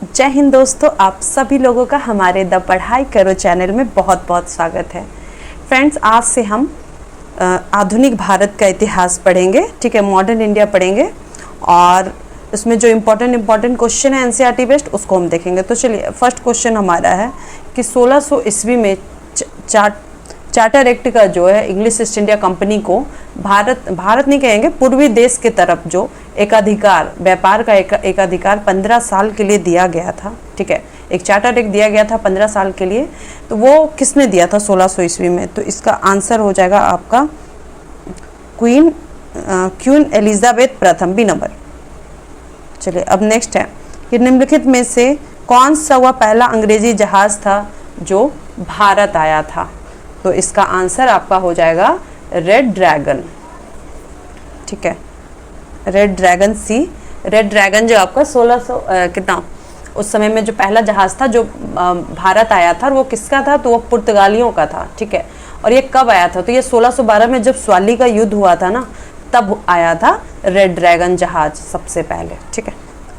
जय हिंद दोस्तों, आप सभी लोगों का हमारे द पढ़ाई करो चैनल में बहुत बहुत स्वागत है। फ्रेंड्स, आज से हम आधुनिक भारत का इतिहास पढ़ेंगे, ठीक है, मॉडर्न इंडिया पढ़ेंगे और इसमें जो इम्पोर्टेंट क्वेश्चन है एनसीईआरटी बेस्ड उसको हम देखेंगे। तो चलिए, फर्स्ट क्वेश्चन हमारा है कि 1600 ईस्वी में चार्टर एक्ट का जो है इंग्लिश ईस्ट इंडिया कंपनी को भारत नहीं कहेंगे, पूर्वी देश के तरफ जो एकाधिकार, व्यापार का एकाधिकार 15 साल के लिए दिया गया था, ठीक है, एक चार्टर एक्ट दिया गया था 15 साल के लिए। तो वो किसने दिया था 1600 ईस्वी में? तो इसका आंसर हो जाएगा आपका क्वीन एलिजाबेथ प्रथम, बी नंबर। चलिए, अब नेक्स्ट है कि निम्नलिखित में से कौन सा वह पहला अंग्रेजी जहाज था जो भारत आया था? तो इसका आंसर आपका हो जाएगा रेड ड्रैगन, ठीक है, रेड ड्रैगन सी। रेड ड्रैगन जो आपका 1600 कितना उस समय में जो पहला जहाज था जो भारत आया था, वो किसका था? तो वो पुर्तगालियों का था, ठीक है। और ये कब आया था? तो ये 1612 में जब स्वाली का युद्ध हुआ था ना, तब आया था रेड ड्रैगन जहाज सबसे पहले, ठीक है।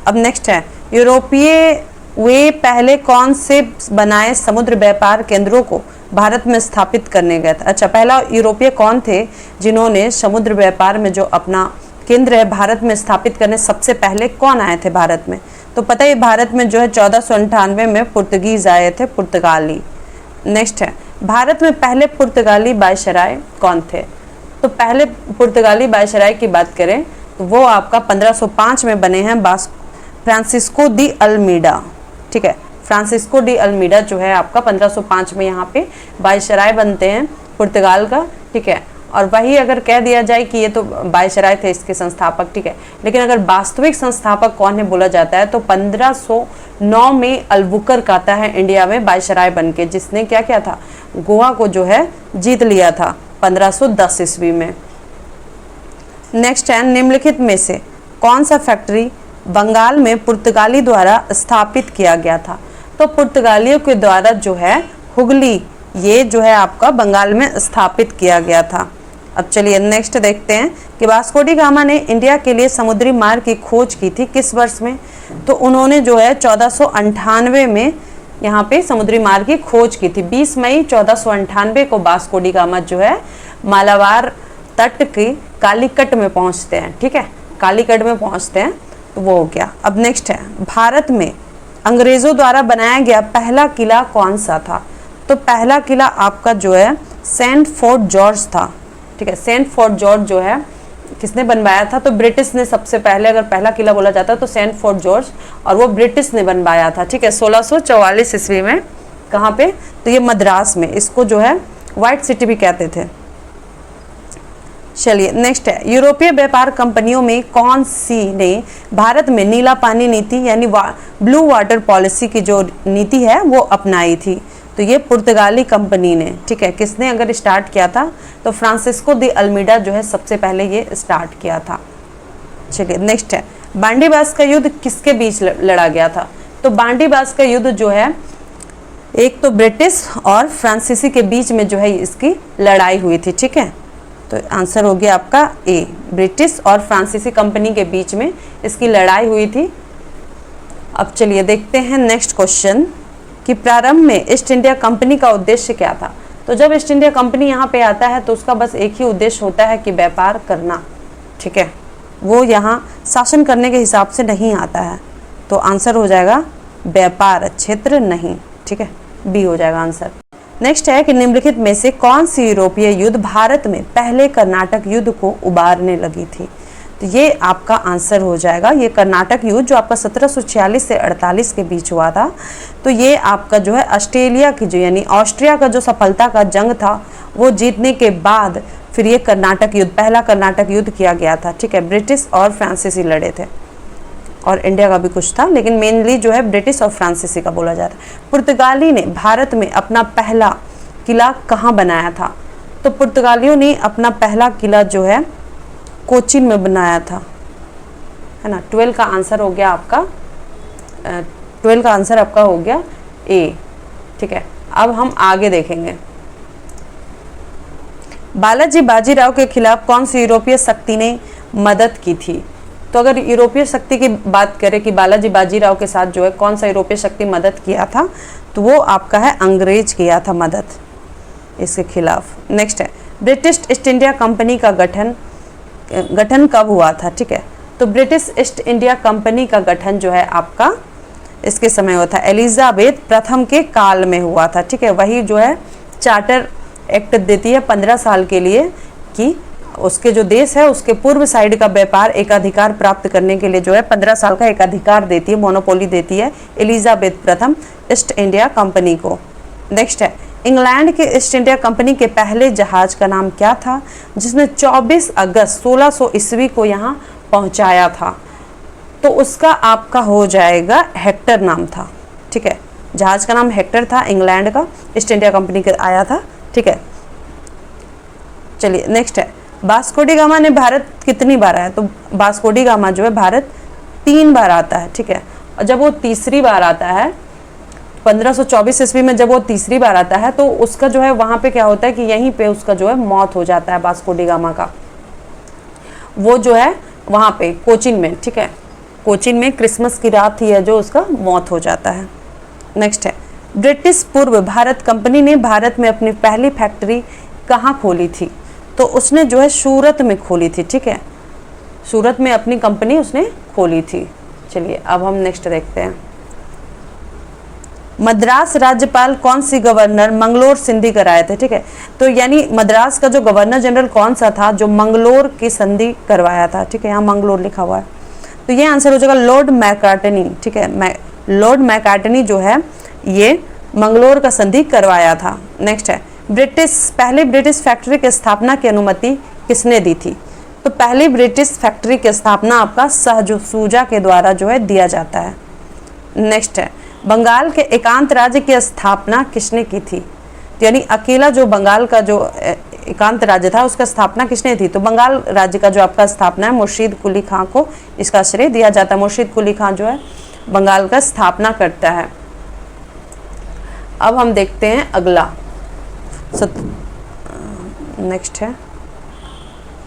अब नेक्स्ट है, यूरोपीय वे पहले कौन से बनाए समुद्र व्यापार केंद्रों को भारत में स्थापित करने गए थे? अच्छा, पहला यूरोपीय कौन थे जिन्होंने समुद्र व्यापार में जो अपना केंद्र है भारत में स्थापित करने सबसे पहले कौन आए थे भारत में? तो पता है भारत में जो है 1498 में पुर्तगीज आए थे, पुर्तगाली। नेक्स्ट है, भारत में पहले पुर्तगाली वायसराय कौन थे? तो पहले पुर्तगाली वायसराय की बात करें तो वो आपका 1505 में बने हैं फ्रांसिस्को दी अल्मीडा, ठीक है। फ्रांसिस्को डी अल्मीडा जो है आपका 1505 में यहाँ पे वायसराय बनते हैं पुर्तगाल का, ठीक है। और वही अगर कह दिया जाए कि ये तो वायसराय थे इसके संस्थापक, ठीक है, लेकिन अगर वास्तविक संस्थापक कौन है बोला जाता है तो 1509 में अल्बुकर्क आता है इंडिया में वायसराय बन के, जिसने क्या किया था, गोवा को जो है जीत लिया था 1510 ईस्वी में। नेक्स्ट है, निम्नलिखित में से कौन सा फैक्ट्री बंगाल में पुर्तगाली द्वारा स्थापित किया गया था? तो पुर्तगालियों के द्वारा जो है हुगली, ये जो है आपका बंगाल में स्थापित किया गया था। अब चलिए नेक्स्ट देखते हैं कि वास्को डी गामा ने इंडिया के लिए समुद्री मार्ग की खोज की थी किस वर्ष में? तो उन्होंने जो है 1498 में यहाँ पे समुद्री मार्ग की खोज की थी। 20 मई 1498 को वास्को डी गामा जो है मालाबार तट की कालीकट में पहुँचते हैं, ठीक है, कालीकट में पहुँचते हैं, तो वो हो गया। अब नेक्स्ट है, भारत में अंग्रेजों द्वारा बनाया गया पहला किला कौन सा था? तो पहला किला आपका जो है सेंट फोर्ट जॉर्ज था, ठीक है। सेंट फोर्ट जॉर्ज जो है किसने बनवाया था? तो ब्रिटिश ने सबसे पहले, अगर पहला किला बोला जाता है तो सेंट फोर्ट जॉर्ज, और वो ब्रिटिश ने बनवाया था, ठीक है, 1644 ईस्वी में। कहाँ पे? तो ये मद्रास में, इसको जो है व्हाइट सिटी भी कहते थे। चलिए नेक्स्ट है, यूरोपीय व्यापार कंपनियों में कौन सी ने भारत में नीला पानी नीति यानी ब्लू वाटर पॉलिसी की जो नीति है वो अपनाई थी? तो ये पुर्तगाली कंपनी ने, ठीक है। किसने अगर स्टार्ट किया था? तो फ्रांसिस्को दी अल्मीडा जो है सबसे पहले ये स्टार्ट किया था। चलिए नेक्स्ट है, बांडीबास का युद्ध किसके बीच लड़ा गया था? तो बांडीबास का युद्ध जो है एक तो ब्रिटिश और फ्रांसीसी के बीच में जो है इसकी लड़ाई हुई थी, ठीक है। तो आंसर हो गया आपका ए, ब्रिटिश और फ्रांसीसी कंपनी के बीच में इसकी लड़ाई हुई थी। अब चलिए देखते हैं नेक्स्ट क्वेश्चन कि प्रारंभ में ईस्ट इंडिया कंपनी का उद्देश्य क्या था? तो जब ईस्ट इंडिया कंपनी यहाँ पे आता है तो उसका बस एक ही उद्देश्य होता है कि व्यापार करना, ठीक है, वो यहाँ शासन करने के हिसाब से नहीं आता है। तो आंसर हो जाएगा व्यापार क्षेत्र नहीं, ठीक है, बी हो जाएगा आंसर। नेक्स्ट है कि निम्नलिखित में से कौन सी यूरोपीय युद्ध भारत में पहले कर्नाटक युद्ध को उबारने लगी थी? तो ये आपका आंसर हो जाएगा, ये कर्नाटक युद्ध जो आपका 1746 से 48 के बीच हुआ था। तो ये आपका जो है ऑस्ट्रेलिया की जो यानी ऑस्ट्रिया का जो सफलता का जंग था वो जीतने के बाद फिर ये कर्नाटक युद्ध, पहला कर्नाटक युद्ध किया गया था, ठीक है। ब्रिटिश और फ्रांसीसी लड़े थे और इंडिया का भी कुछ था, लेकिन मेनली जो है ब्रिटिश और फ्रांसीसी का बोला जाता है। पुर्तगाली ने भारत में अपना पहला किला कहाँ बनाया था? तो पुर्तगालियों ने अपना पहला किला जो है कोचीन में बनाया था, है ना। 12 का आंसर हो गया आपका 12 का आंसर आपका हो गया ए, ठीक है। अब हम आगे देखेंगे, बालाजी बाजीराव के खिलाफ कौन सी यूरोपीय शक्ति ने मदद की थी? तो अगर यूरोपीय शक्ति की बात करें कि बालाजी बाजीराव के साथ जो है कौन सा यूरोपीय शक्ति मदद किया था, तो वो आपका है अंग्रेज किया था मदद इसके खिलाफ। नेक्स्ट है ब्रिटिश ईस्ट इंडिया कंपनी का गठन कब हुआ था, ठीक है। तो ब्रिटिश ईस्ट इंडिया कंपनी का गठन जो है आपका इसके समय हुआ था, एलिजाबेथ प्रथम के काल में हुआ था, ठीक है। वही जो है चार्टर एक्ट देती है 15 साल के लिए कि उसके जो देश है उसके पूर्व साइड का व्यापार एक अधिकार प्राप्त करने के लिए जो है 15 साल का एक अधिकार देती है, मोनोपोली देती है एलिजाबेथ प्रथम ईस्ट इंडिया कंपनी को। नेक्स्ट है इंग्लैंड के ईस्ट इंडिया कंपनी के पहले जहाज का नाम क्या था, जिसने 24 अगस्त 1600 ईस्वी को यहाँ पहुँचाया था, तो उसका आपका हो जाएगा हेक्टर नाम था, ठीक है। जहाज का नाम हेक्टर था, इंग्लैंड का ईस्ट इंडिया कंपनी का आया था, ठीक है। चलिए नेक्स्ट है वास्को डी गामा ने भारत कितनी बार आया, तो वास्को डी गामा जो है भारत 3 बार आता है, ठीक है। और जब वो तीसरी बार आता है 1524 ईस्वी में, जब वो तीसरी बार आता है तो उसका जो है वहाँ पे क्या होता है कि यहीं पे उसका जो है मौत हो जाता है वास्को डी गामा का। वो जो है वहाँ पे कोचीन में, ठीक है, कोचीन में क्रिसमस की रात ही है जो उसका मौत हो जाता है। नेक्स्ट है ब्रिटिश पूर्व भारत कंपनी ने भारत में अपनी पहली फैक्ट्री कहाँ खोली थी, तो उसने जो है सूरत में खोली थी, ठीक है। सूरत में अपनी कंपनी उसने खोली थी। चलिए अब हम नेक्स्ट देखते हैं। मद्रास राज्यपाल कौन सी गवर्नर मंगलोर संधि कराए थे, ठीक है। तो यानी मद्रास का जो गवर्नर जनरल कौन सा था जो मंगलोर की संधि करवाया था, ठीक है। यहाँ मंगलोर लिखा हुआ है, तो ये आंसर हो जाएगा लॉर्ड मैकार्टनी, ठीक है। लॉर्ड मैकार्टनी जो है ये मंगलोर का संधि करवाया था। नेक्स्ट है पहले ब्रिटिश फैक्ट्री की स्थापना की अनुमति किसने दी थी, तो पहली ब्रिटिश फैक्ट्री की स्थापना आपका सूजा के द्वारा जो है दिया जाता है। नेक्स्ट है बंगाल के एकांत राज्य की स्थापना किसने की थी, तो यानी अकेला जो बंगाल का जो एकांत राज्य था उसका स्थापना किसने थी, तो बंगाल राज्य का जो आपका स्थापना है मुर्शीद कुली खां को इसका श्रेय दिया जाता है। मुर्शीद कुली खां जो है बंगाल का स्थापना करता है। अब हम देखते हैं अगला नेक्स्ट है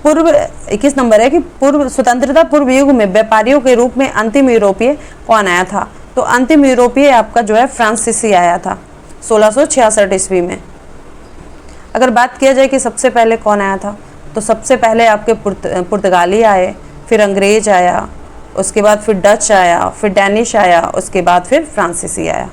पूर्व 21 नंबर है कि पूर्व स्वतंत्रता पूर्व युग में व्यापारियों के रूप में अंतिम यूरोपीय कौन आया था, तो अंतिम यूरोपीय आपका जो है फ्रांसीसी आया था 1666 ईस्वी में। अगर बात किया जाए कि सबसे पहले कौन आया था, तो सबसे पहले आपके पुर्तगाली आए, फिर अंग्रेज आया, उसके बाद फिर डच आया, फिर डैनिश आया, उसके बाद फिर फ्रांसीसी आया।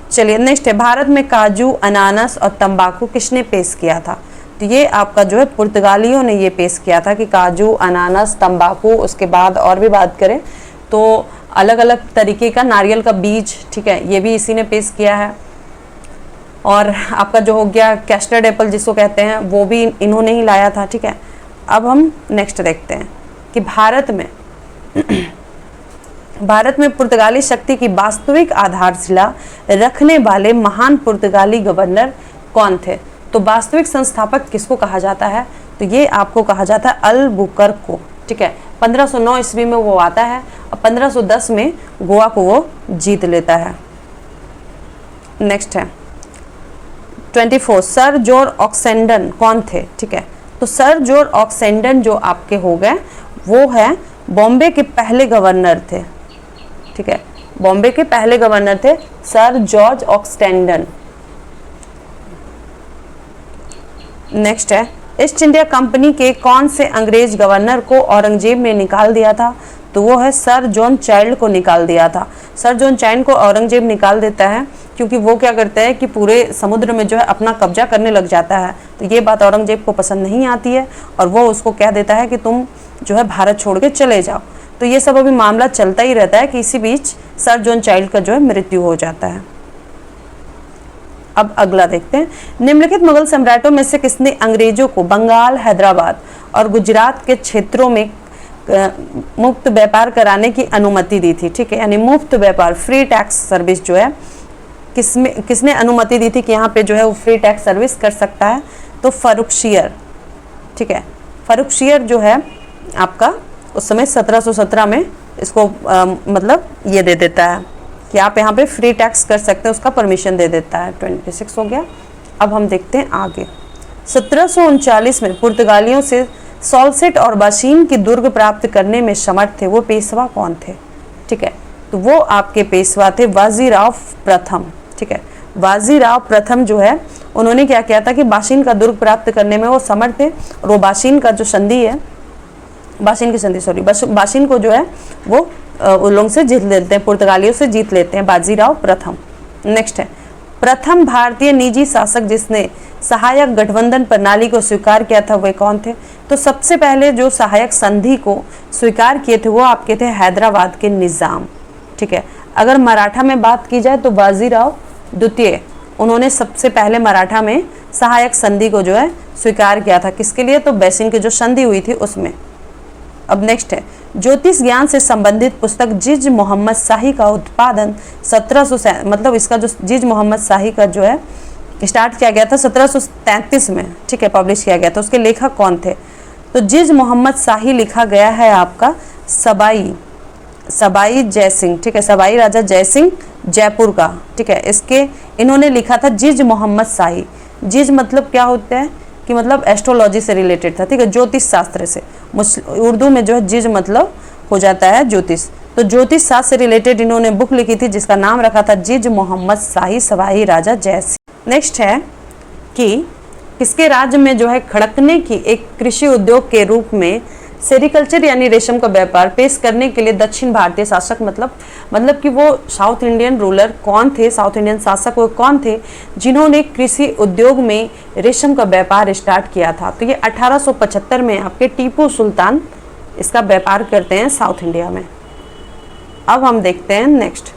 चलिए नेक्स्ट है भारत में काजू, अनानास और तंबाकू किसने पेश किया था, तो ये आपका जो है पुर्तगालियों ने ये पेश किया था कि काजू, अनानास, तंबाकू, उसके बाद और भी बात करें तो अलग अलग तरीके का नारियल का बीज, ठीक है, ये भी इसी ने पेश किया है। और आपका जो हो गया कैस्टर्ड एप्पल जिसको कहते हैं वो भी इन्होंने ही लाया था, ठीक है। अब हम नेक्स्ट देखते हैं कि भारत में पुर्तगाली शक्ति की वास्तविक आधारशिला रखने वाले महान पुर्तगाली गवर्नर कौन थे, तो वास्तविक संस्थापक किसको कहा जाता है, तो ये आपको कहा जाता है अल्बुकर्क को, ठीक है। 1509 ईस्वी में वो आता है और 1510 में गोवा को वो जीत लेता है। नेक्स्ट है 24 सर जॉर्ज ऑक्सेंडन कौन थे, ठीक है। तो सर जॉर्ज ऑक्सेंडन जो आपके हो गए वो है बॉम्बे के पहले गवर्नर थे, ठीक है। बॉम्बे के पहले गवर्नर थे सर जॉर्ज ऑक्सेंडन। नेक्स्ट है ईस्ट इंडिया कंपनी के कौन से अंग्रेज गवर्नर को औरंगजेब ने निकाल दिया था, तो वो है सर जॉन चाइल्ड को निकाल दिया था। सर जॉन चाइल्ड को औरंगजेब निकाल देता है क्योंकि वो क्या करता है कि पूरे समुद्र में जो है अपना कब्जा करने लग जाता है, तो ये बात औरंगजेब को पसंद नहीं आती है और वो उसको कह देता है कि तुम जो है भारत छोड़ के चले जाओ। तो ये सब अभी मामला चलता ही रहता है कि इसी बीच सर जॉन चाइल्ड का जो है मृत्यु हो जाता है। अब अगला देखते हैं निम्नलिखित मुगल सम्राटों में से किसने अंग्रेजों को बंगाल, हैदराबाद और गुजरात के क्षेत्रों में मुफ्त व्यापार कराने की अनुमति दी थी, ठीक है। यानी मुफ्त व्यापार, फ्री टैक्स सर्विस जो है किसने अनुमति दी थी कि यहाँ पे जो है वो फ्री टैक्स सर्विस कर सकता है, तो फर्रुखशियर, ठीक है। फर्रुखशियर जो है आपका उस समय 1717 में इसको मतलब ये दे देता है कि आप यहाँ पे फ्री टैक्स कर सकते हैं, उसका परमिशन दे देता है। 26 हो गया। अब हम देखते हैं आगे 1739 में पुर्तगालियों से सॉल्सेट और बाशिन की दुर्ग प्राप्त करने में समर्थ थे वो पेशवा कौन थे? ठीक है, तो वो आपके पेशवा थे बाजीराव प्रथम। ठीक है, बाजीराव प्रथम जो है उन्होंने क्या किया था कि बाशिन का दुर्ग प्राप्त करने में वो समर्थ थे, और वो बाशिन का जो संधि है, बाशिन की संधि सॉरी बाशिन को जो है वो उन लोगों से जीत लेते हैं, पुर्तगालियों से जीत लेते हैं बाजीराव प्रथम। नेक्स्ट है, प्रथम भारतीय निजी शासक जिसने सहायक गठबंधन प्रणाली को स्वीकार किया था वे कौन थे? तो सबसे पहले जो सहायक संधि को स्वीकार किए थे वो आपके थे हैदराबाद के निज़ाम। ठीक है, अगर मराठा में बात की जाए तो बाजीराव द्वितीय, उन्होंने सबसे पहले मराठा में सहायक संधि को जो है स्वीकार किया था। किसके लिए? तो बैसिन की जो संधि हुई थी उसमें। अब नेक्स्ट है, ज्योतिष ज्ञान से संबंधित पुस्तक जिज मोहम्मद शाही का उत्पादन 1700 मतलब इसका जो जिज मोहम्मद शाही का जो है स्टार्ट किया गया था 1733 में। ठीक है, पब्लिश किया गया था। उसके लेखक कौन थे? तो जिज मोहम्मद शाही लिखा गया है आपका सबाई जय सिंह। ठीक है, सबाई राजा जय सिंह जयपुर का। ठीक है, इसके इन्होंने लिखा था जिज मोहम्मद शाही। जिज मतलब क्या होता है कि मतलब एस्ट्रोलॉजी से रिलेटेड था। ठीक है, ज्योतिष शास्त्र से, उर्दू में जो है जिज मतलब हो जाता है ज्योतिष। तो ज्योतिष शास्त्र से रिलेटेड इन्होंने बुक लिखी थी जिसका नाम रखा था जिज मोहम्मद शाही सवाई राजा जय सिंह। नेक्स्ट है कि किसके राज्य में जो है खड़कने की एक कृषि उद्योग के रूप में सेरिकल्चर यानी रेशम का व्यापार पेश करने के लिए दक्षिण भारतीय शासक मतलब कि वो साउथ इंडियन रूलर कौन थे, साउथ इंडियन शासक वो कौन थे जिन्होंने कृषि उद्योग में रेशम का व्यापार स्टार्ट किया था? तो ये 1875 में आपके टीपू सुल्तान इसका व्यापार करते हैं साउथ इंडिया में। अब हम देखते हैं नेक्स्ट,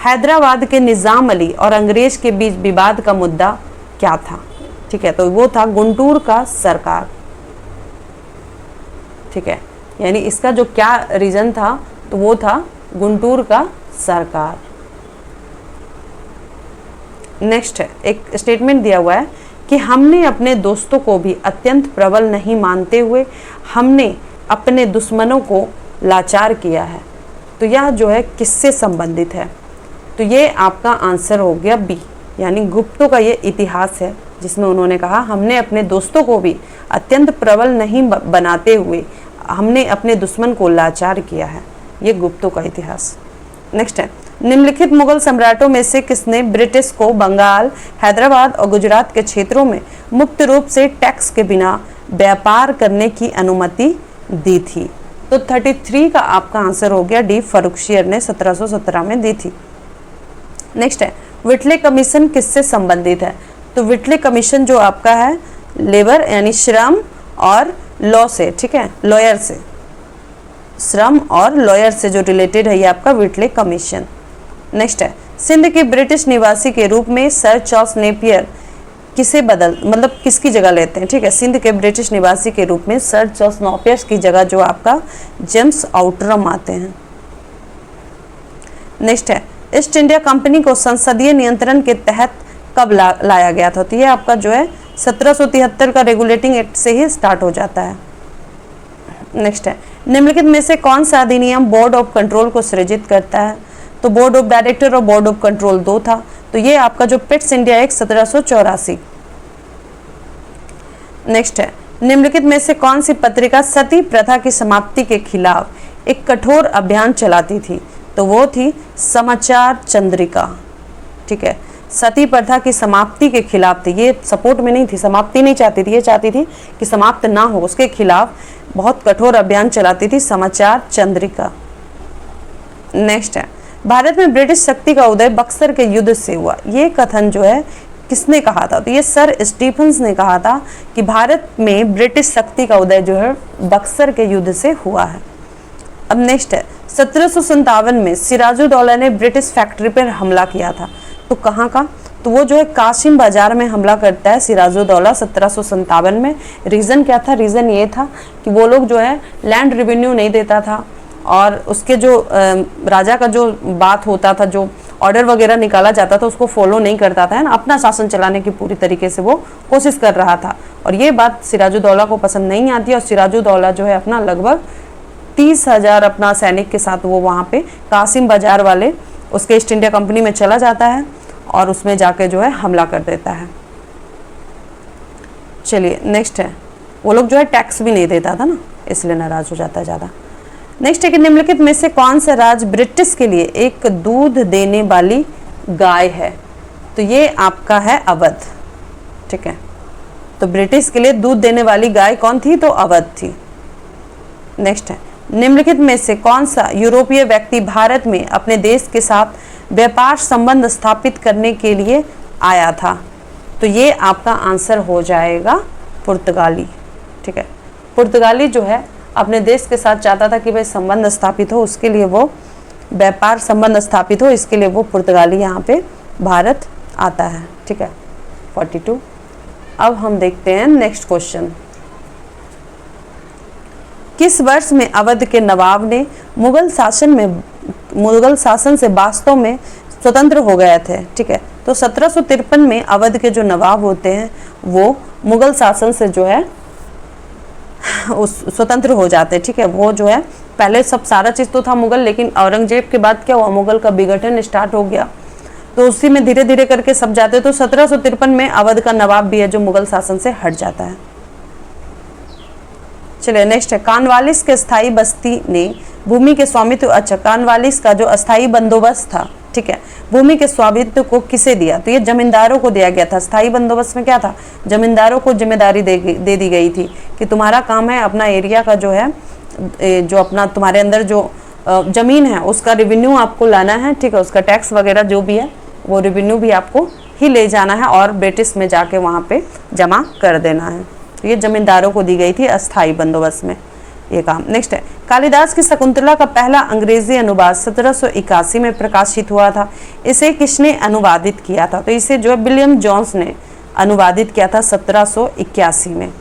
हैदराबाद के निज़ाम अली और अंग्रेज के बीच विवाद का मुद्दा क्या था? ठीक है, तो वो था गुंटूर का सरकार। ठीक है, यानी इसका जो क्या रीजन था तो वो था गुंटूर का सरकार। नेक्स्ट है, एक स्टेटमेंट दिया हुआ है कि हमने अपने दोस्तों को भी अत्यंत प्रबल नहीं मानते हुए हमने अपने दुश्मनों को लाचार किया है। तो यह जो है किससे संबंधित है? तो ये आपका आंसर हो गया बी, यानी गुप्तों का ये इतिहास है जिसमें उन्होंने कहा हमने अपने दोस्तों को भी अत्यंत प्रबल नहीं बनाते हुए हमने अपने दुश्मन को लाचार किया है। ये गुप्तों का इतिहास। नेक्स्ट है, निम्नलिखित मुगल सम्राटों में से किसने ब्रिटिश को बंगाल, हैदराबाद और गुजरात के क्षेत्रों में मुक्त रूप से टैक्स के बिना व्यापार करने की अनुमति दी थी? तो 33 का आपका आंसर हो गया डी, फर्रुखशियर ने 1717 में दी थी। नेक्स्ट है, विटले कमीशन किससे संबंधित है? तो विटले कमीशन जो आपका है लेबर यानी श्रम और लॉ से, ठीक है, लॉयर से, श्रम और लॉयर से जो रिलेटेड है ये आपका विटले कमीशन। नेक्स्ट है, सिंध के ब्रिटिश निवासी के रूप में सर चार्ल्स नेपियर किसे किसकी जगह लेते हैं? ठीक है, सिंध के ब्रिटिश निवासी के रूप में सर चार्ल्स नेपियर की जगह जो आपका जेम्स आउटरम आते हैं। नेक्स्ट है, ईस्ट इंडिया कंपनी को संसदीय नियंत्रण के तहत कब लाया गया था? तो ये आपका जो है 1773 का रेगुलेटिंग एक्ट से ही स्टार्ट हो जाता है। नेक्स्ट है, निम्नलिखित में से कौन सा अधिनियम बोर्ड ऑफ कंट्रोल को सृजित करता है? तो बोर्ड ऑफ डायरेक्टर और बोर्ड ऑफ कंट्रोल दो था। तो ये आपका जो पिट्स इंडिया एक्ट 1784। नेक्स्ट है, निम्नलिखित में से कौन सी पत्रिका सती प्रथा की समाप्ति के खिलाफ एक कठोर अभियान चलाती थी? तो वो थी समाचार चंद्रिका। ठीक है, सती प्रथा की समाप्ति के खिलाफ थी, ये सपोर्ट में नहीं थी, समाप्ति नहीं चाहती थी, ये चाहती थी कि समाप्त ना हो, उसके खिलाफ बहुत कठोर अभियान चलाती थी समाचार चंद्रिका। नेक्स्ट है, भारत में ब्रिटिश शक्ति का उदय बक्सर के युद्ध से हुआ, ये कथन जो है किसने कहा था? तो ये सर स्टीफन्स ने कहा था कि भारत में ब्रिटिश शक्ति का उदय जो है बक्सर के युद्ध से हुआ है। अब नेक्स्ट है, 1757 में सिराजुद्दौला ने ब्रिटिश फैक्ट्री पर हमला किया था। तो कहाँ का? तो वो जो है कासिम बाजार में हमला करता है सिराजुद्दौला 1757 में। रीज़न क्या था? रीज़न ये था कि वो लोग जो है लैंड रेवेन्यू नहीं देता था और उसके जो राजा का जो बात होता था, जो ऑर्डर वगैरह निकाला जाता था उसको फॉलो नहीं करता था, है ना, अपना शासन चलाने की पूरी तरीके से वो कोशिश कर रहा था। और ये बात सिराजुद्दौला को पसंद नहीं आती और सिराजुद्दौला जो है अपना लगभग 30,000 अपना सैनिक के साथ वो वहाँ पे कासिम बाजार वाले उसके ईस्ट इंडिया कंपनी में चला जाता है और उसमें जाके जो है हमला कर देता है। चलिए नेक्स्ट है, वो लोग जो है टैक्स भी नहीं देता था ना, इसलिए नाराज हो जाता है ज़्यादा। नेक्स्ट है कि निम्नलिखित में से कौन सा राज्य ब्रिटिश के लिए एक दूध देने वाली गाय है? तो ये आपका है अवध। ठीक है, तो ब्रिटिश के लिए दूध देने वाली गाय कौन थी? तो अवध थी। नेक्स्ट है, निम्नलिखित में से कौन सा यूरोपीय व्यक्ति भारत में अपने देश के साथ व्यापार संबंध स्थापित करने के लिए आया था? तो ये आपका आंसर हो जाएगा पुर्तगाली। ठीक है, पुर्तगाली जो है अपने देश के साथ चाहता था कि भाई संबंध स्थापित हो, उसके लिए वो व्यापार संबंध स्थापित हो, इसके लिए वो पुर्तगाली यहाँ पे भारत आता है। ठीक है, 42। अब हम देखते हैं नेक्स्ट क्वेश्चन। किस वर्ष में अवध के नवाब ने मुगल शासन से वास्तव में स्वतंत्र हो गए थे? ठीक है, तो 1753 में अवध के जो नवाब होते हैं वो मुगल शासन से जो है स्वतंत्र हो जाते हैं। ठीक है, वो जो है पहले सब सारा चीज़ तो था मुगल, लेकिन औरंगजेब के बाद क्या हुआ, मुगल का विघटन स्टार्ट हो गया, तो उसी में धीरे धीरे करके सब जाते। तो 1753 में अवध का नवाब भी है जो मुगल शासन से हट जाता है। चलिए नेक्स्ट है, कानवालिस के स्थायी बस्ती ने भूमि के स्वामित्व, अच्छा कानवालिस का जो अस्थायी बंदोबस्त था, ठीक है, भूमि के स्वामित्व को किसे दिया? तो ये जमींदारों को दिया गया था। स्थायी बंदोबस्त में क्या था, जमींदारों को जिम्मेदारी दे दी गई थी कि तुम्हारा काम है अपना एरिया का जो है, जो अपना तुम्हारे अंदर जो जमीन है उसका रेवेन्यू आपको लाना है। ठीक है, उसका टैक्स वगैरह जो भी है वो रेवेन्यू भी आपको ही ले जाना है और ब्रिटिश में जाके वहाँ पे जमा कर देना है। तो ये जमींदारों को दी गई थी अस्थायी बंदोबस्त में ये काम। नेक्स्ट है, कालिदास की शकुंतला का पहला अंग्रेजी अनुवाद 1781 में प्रकाशित हुआ था। इसे किसने अनुवादित किया था? तो इसे जो है विलियम जोन्स ने अनुवादित किया था 1781 में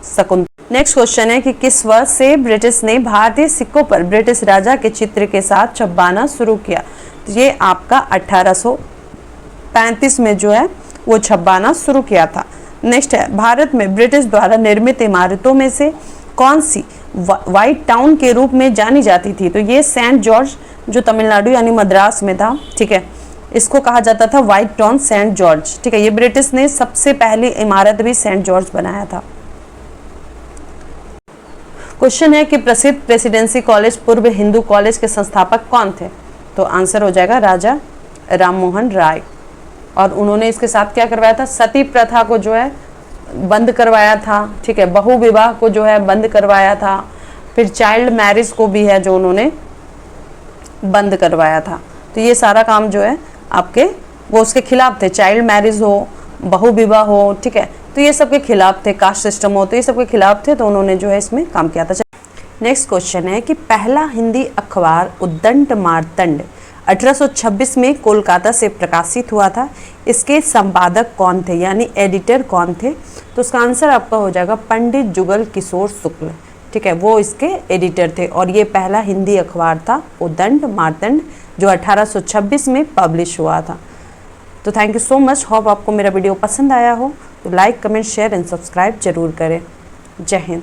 शकुंतला। नेक्स्ट क्वेश्चन है कि किस वर्ष से ब्रिटिश ने भारतीय सिक्कों पर ब्रिटिश राजा के चित्र के साथ छपवाना शुरू किया? तो ये आपका 1835 में जो है वो छपवाना शुरू किया था। नेक्स्ट है, भारत में ब्रिटिश द्वारा निर्मित इमारतों में से कौन सी व्हाइट टाउन के रूप में जानी जाती थी? तो ये सेंट जॉर्ज जो तमिलनाडु यानी मद्रास में था। ठीक है, इसको कहा जाता था व्हाइट टाउन सेंट जॉर्ज। ठीक है, ये ब्रिटिश ने सबसे पहली इमारत भी सेंट जॉर्ज बनाया था। क्वेश्चन है कि प्रसिद्ध प्रेसिडेंसी कॉलेज पूर्व हिंदू कॉलेज के संस्थापक कौन थे? तो आंसर हो जाएगा राजा राममोहन राय। और उन्होंने इसके साथ क्या करवाया था, सती प्रथा को जो है बंद करवाया था। ठीक है, बहु विवाह को जो है बंद करवाया था। फिर चाइल्ड मैरिज को भी है जो उन्होंने बंद करवाया था। तो ये सारा काम जो है आपके वो उसके खिलाफ थे, चाइल्ड मैरिज हो, बहु विवाह हो। ठीक है, तो ये सब के खिलाफ थे, कास्ट सिस्टम हो, तो ये सब के खिलाफ थे, तो उन्होंने जो है इसमें काम किया था। नेक्स्ट क्वेश्चन है कि पहला हिंदी अखबार उद्दंड मार्तंड 1826 में कोलकाता से प्रकाशित हुआ था। इसके संपादक कौन थे, यानी एडिटर कौन थे? तो उसका आंसर आपका हो जाएगा पंडित जुगल किशोर शुक्ल। ठीक है, वो इसके एडिटर थे और ये पहला हिंदी अखबार था उद्दंड मार्तंड जो 1826 में पब्लिश हुआ था। तो thank you so much. Hope आपको मेरा वीडियो पसंद आया हो, तो like comment share and subscribe जरूर करें। जय हिंद।